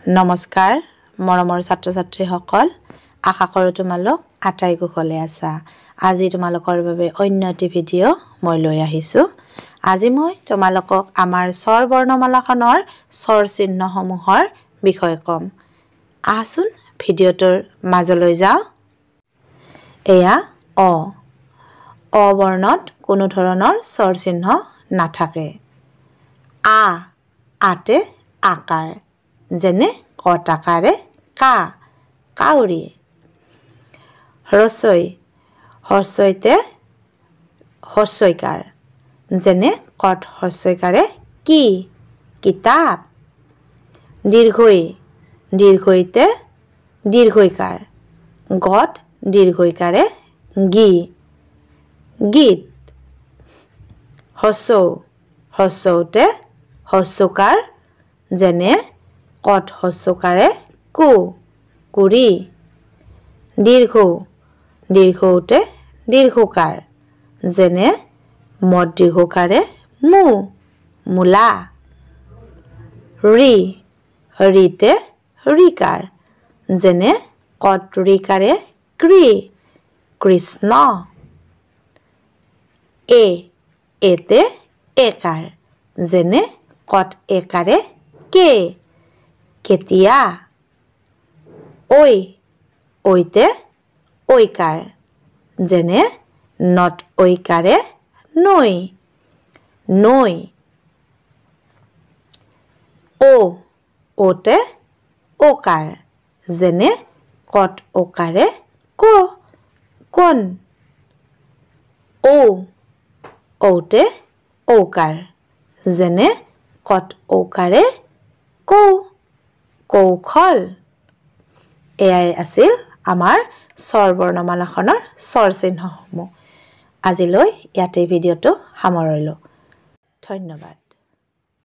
নমস্কাৰ মৰমৰ ছাত্ৰ-ছাত্ৰীসকল আশা কৰোঁ তোমালোক আটাই কুশলে আছা আজি তোমালোকৰ বাবে অন্য এটি ভিডিঅ' মই লৈ আহিছোঁ আজি মই তোমালোকক আমাৰ স্বৰ বৰ্ণমালাখনৰ স্বৰ চিহ্নসমূহৰ বিষয়ে ক'ম আহচোন ভিডিঅ'টোৰ মাজলৈ যাওঁ এয়া অ বৰ্ণত কোনো ধৰণৰ স্বৰ চিহ্ন নাথাকে আতে আকাৰ যেনে কটাকাৰে কা কাউৰী হৰ্ষৈতে হৰ্ষৈকাৰ যেনে কট হৰ্ষৈকাৰে কি কিতাপ দীৰ্ঘৈতে দীৰ্ঘৈকাৰ গট দীৰ্ঘৈকাৰে গীত হৰ্ষৌতে হৰ্ষৌকাৰ যেনে কট হৰ্ষৌকাৰে কুৰি দীৰ্ঘৌতে দীৰ্ঘৌকাৰ যেনে মদ দীৰ্ঘৌকাৰে মূলা ৰিতে ৰিকাৰ যেনে কট ৰিকাৰে কৃষ্ণ এতে একাৰ যেনে কট একাৰে কেতিয়া ঐতে ঐকাৰ যেনে নত ঐকাৰে নৈ ওতে ওকাৰ যেনে কট ওকাৰে কোন ঔতে ঔকাৰ যেনে কট ঔকাৰে কৌশল এয়াই আছিল আমাৰ স্বৰ বৰ্ণমালাখনৰ স্বৰ চিহ্নসমূহ আজিলৈ ইয়াতে ভিডিঅ'টো সামৰিলোঁ ধন্যবাদ